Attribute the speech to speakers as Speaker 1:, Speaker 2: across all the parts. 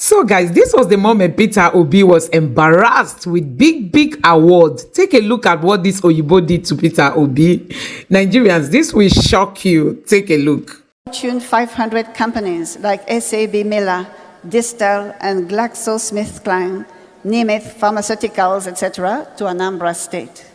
Speaker 1: So guys, this was the moment Peter Obi was embarrassed with big awards. Take a look at what this Oyiibo did to Peter Obi. Nigerians, this will shock you. Take a look.
Speaker 2: Fortune 500 companies like SAB Miller, Distel, and GlaxoSmithKline, Nemeth Pharmaceuticals, etc., to Anambra State.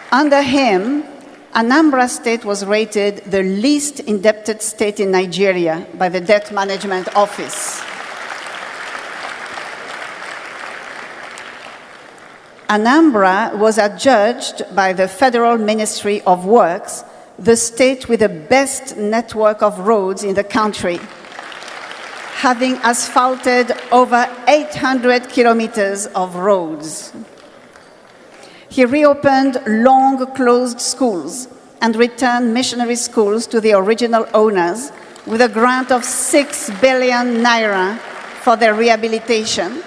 Speaker 2: Under him, Anambra State was rated the least indebted state in Nigeria by the Debt Management Office. Anambra was adjudged by the Federal Ministry of Works the state with the best network of roads in the country, having asphalted over 800 kilometers of roads. He reopened long-closed schools and returned missionary schools to the original owners with a grant of 6 billion naira for their rehabilitation,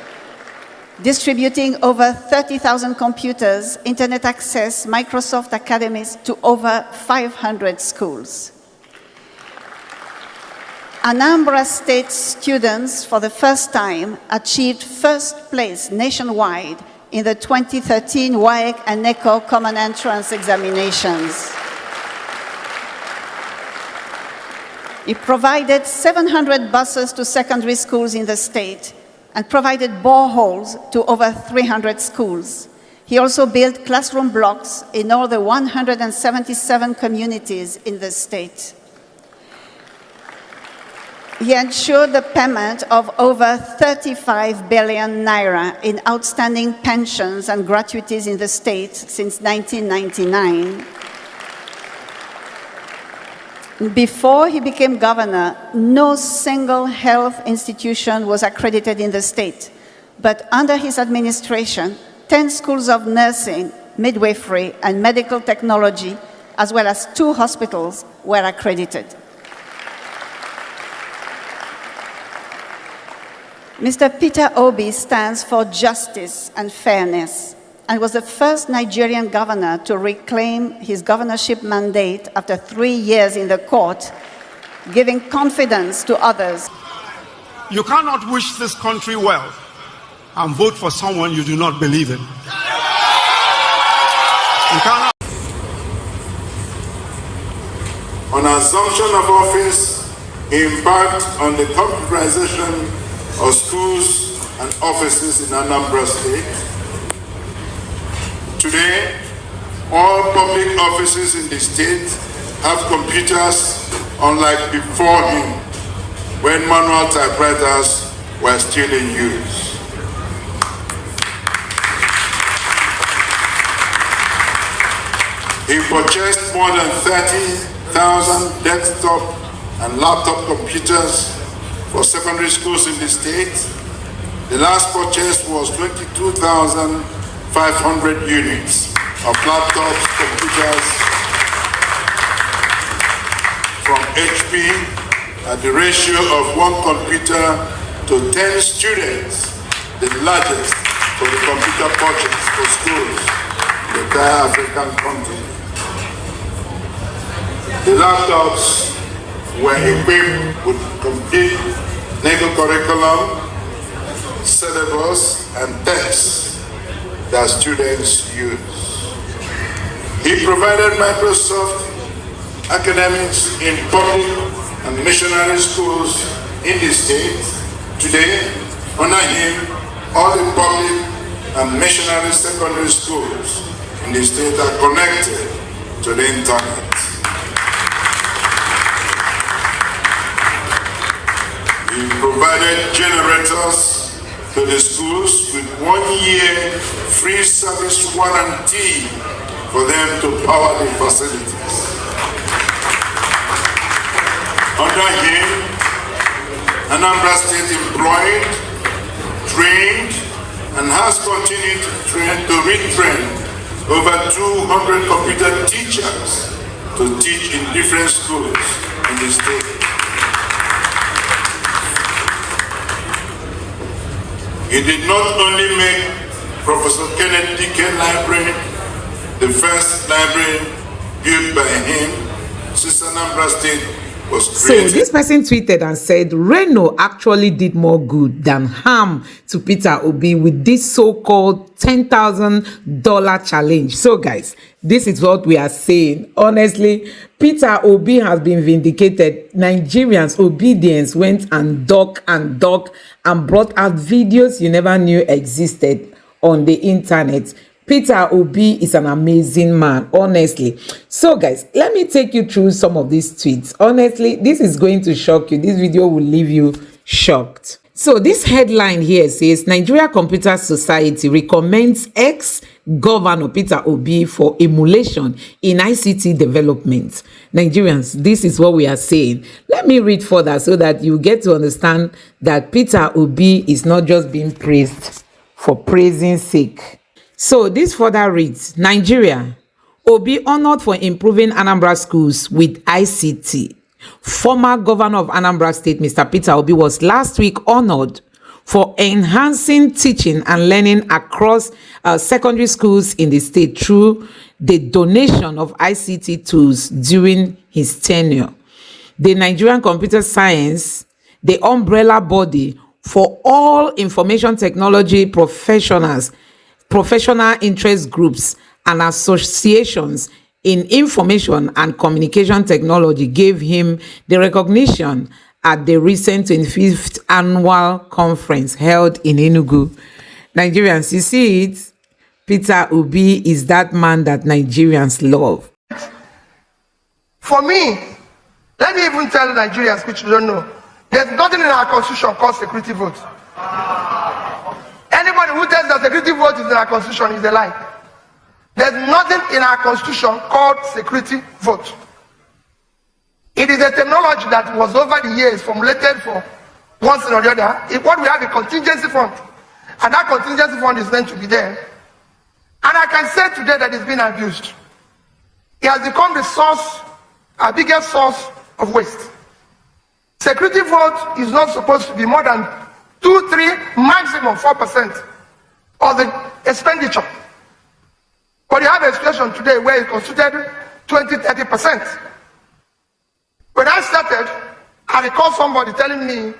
Speaker 2: distributing over 30,000 computers, internet access, Microsoft academies to over 500 schools. Anambra State students, for the first time, achieved first place nationwide in the 2013 WAEC and NECO Common Entrance examinations. He provided 700 buses to secondary schools in the state and provided boreholes to over 300 schools. He also built classroom blocks in all the 177 communities in the state. He ensured the payment of over 35 billion naira in outstanding pensions and gratuities in the state since 1999. Before he became governor, no single health institution was accredited in the state. But under his administration, 10 schools of nursing, midwifery, and medical technology, as well as 2 hospitals, were accredited. Mr. Peter Obi stands for justice and fairness and was the first Nigerian governor to reclaim his governorship mandate after 3 years in the court, giving confidence to others.
Speaker 3: You cannot wish this country well and vote for someone you do not believe in. You cannot.
Speaker 4: On assumption of office, he embarked on the computerization of schools and offices in Anambra State. Today, all public offices in the state have computers, unlike before him, when manual typewriters were still in use. He purchased more than 30,000 desktop and laptop computers for secondary schools in the state. The last purchase was 22,500 units of laptops, computers from HP at the ratio of 1 computer to 10 students, the largest for the computer purchase for schools in the entire African continent. The laptops were equipped with complete legal curriculum, syllabus, and tests that students use. He provided Microsoft academics in public and missionary schools in the state. Today, under him, all the public and missionary secondary schools in the state are connected to the internet. He provided generators to the schools with 1 year free service warranty for them to power the facilities. Under him, Anambra State employed, trained, and has continued to retrain over 200 computer teachers to teach in different schools in the state. He did not only make Professor Kenneth Dike Library the first library built by him, since Anambra State was
Speaker 1: So
Speaker 4: created.
Speaker 1: this person tweeted and said, Reno actually did more good than harm to Peter Obi with this so-called $10,000 challenge. So guys, this is what we are saying. Honestly, Peter Obi has been vindicated. Nigerians' obedience went and dug and brought out videos you never knew existed on the internet. Peter Obi is an amazing man, honestly. So guys, let me take you through some of these tweets. Honestly, this is going to shock you. This video will leave you shocked. So this headline here says, Nigeria Computer Society recommends ex-governor Peter Obi for emulation in ICT development. Nigerians, this is what we are saying. Let me read further so that you get to understand that Peter Obi is not just being praised for praising sake. So this further reads, Nigeria, Obi honored for improving Anambra schools with ICT. Former governor of Anambra State, Mr. Peter Obi, was last week honored for enhancing teaching and learning across secondary schools in the state through the donation of ICT tools during his tenure. The Nigerian Computer Science, the umbrella body for all information technology professionals, professional interest groups and associations in information and communication technology, gave him the recognition at the recent 25th annual conference held in Enugu. Nigerians, you see it? Peter Obi is that man that Nigerians love.
Speaker 5: For me, let me even tell Nigerians, which you don't know, there's nothing in our constitution called security vote. Anybody who tells that security vote is in our constitution is a lie. There's nothing in our constitution called security vote. It is a technology that was over the years formulated for one thing or the other. What we have a contingency fund, and that contingency fund is meant to be there. And I can say today that it's been abused. It has become the source, our biggest source of waste. Security vote is not supposed to be more than 2, 3, maximum 4% of the expenditure. But you have a situation today where it constituted 20, 30%. When I started, I recall somebody telling me,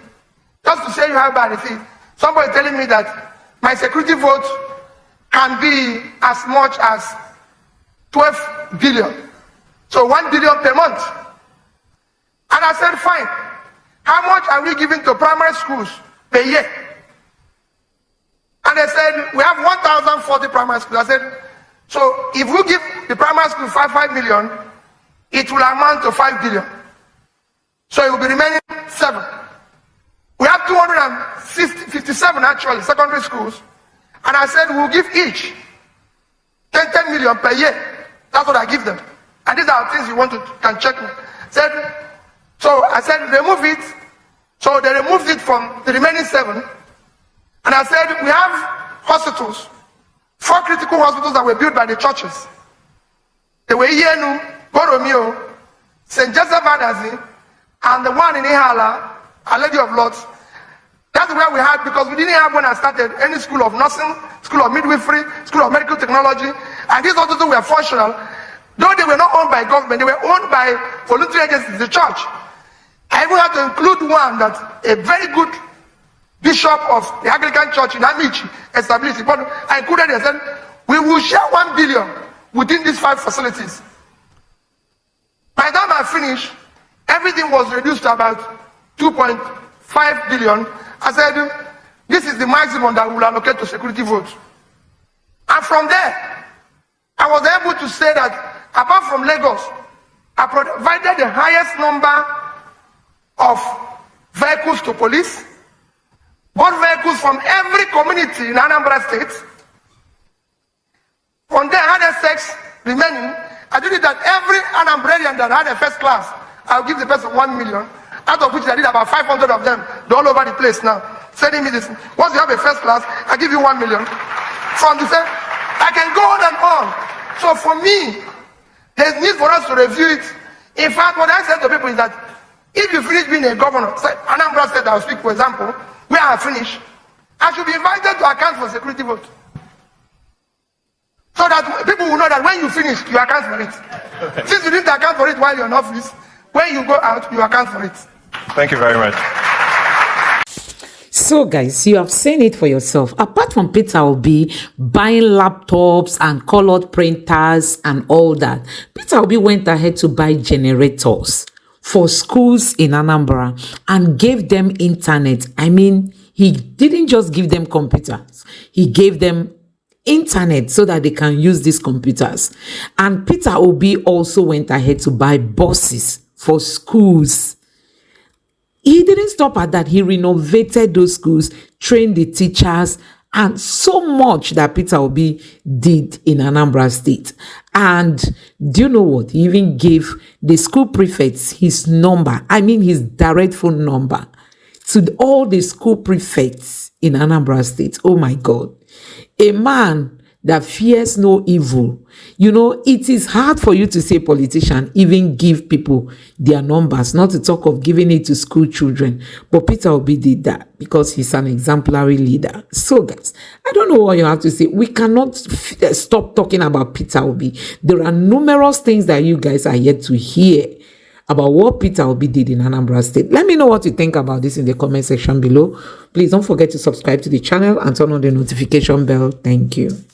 Speaker 5: just to say you have benefit, somebody telling me that my security vote can be as much as 12 billion. So 1 billion per month. And I said, fine. How much are we giving to primary schools per year? And they said, we have 1,040 primary schools. I said, so if we give the primary school 5 million, it will amount to 5 billion. So it will be remaining 7. We have 257 actually secondary schools. And I said, we'll give each 10 million per year. That's what I give them. And these are things you want to can check me. So I said, remove it. So they removed it from the remaining 7. And I said, we have hospitals, 4 critical hospitals that were built by the churches. They were Yenu, Boromeo, St. Joseph Adazi, and the one in Ihala, Our Lady of Lords. That's where we had, because we didn't have when I started any school of nursing, school of midwifery, school of medical technology, and these hospitals were functional. Though they were not owned by government, they were owned by voluntary agencies, the church. I even had to include one that a very good bishop of the Anglican Church in Amici established. But I included it and said, we will share 1 billion within these 5 facilities. By the time I finished, everything was reduced to about 2.5 billion. I said, this is the maximum that we will allocate to security votes. And from there, I was able to say that apart from Lagos, I provided the highest number of vehicles to police, bought vehicles from every community in Anambra State. From there, I had sex remaining. I did it that every Anambrarian that had a first class, I'll give the person 1 million, out of which I did about 500 of them. They're all over the place now, sending me this. Once you have a first class, I give you 1 million. From the same, I can go on and on. So for me, there's need for us to review it. In fact, what I said to people is that if you finish being a governor, say Anambra State, I'll speak for example, where I finish, I should be invited to account for security vote. So that people will know that when you finish, you account for it. Since you didn't account for it while you're in office, When you go out, you account for it.
Speaker 6: Thank you very much.
Speaker 1: So guys, you have seen it for yourself. Apart from Peter Obi buying laptops and colored printers and all that, Peter Obi went ahead to buy generators for schools in Anambra and gave them internet. I mean, he didn't just give them computers. He gave them internet so that they can use these computers. And Peter Obi also went ahead to buy buses for schools. He didn't stop at that. He renovated those schools, trained the teachers, and so much that Peter Obi did in Anambra State. And do you know what? He even gave the school prefects his number, I mean his direct phone number, to all the school prefects in Anambra State. Oh my God. A man that fears no evil. You know, it is hard for you to say politician even give people their numbers, not to talk of giving it to school children. But Peter Obi did that because he's an exemplary leader. So guys, I don't know what you have to say. We cannot stop talking about Peter Obi. There are numerous things that you guys are yet to hear about what Peter Obi did in Anambra State. Let me know what you think about this in the comment section below. Please don't forget to subscribe to the channel and turn on the notification bell. Thank you.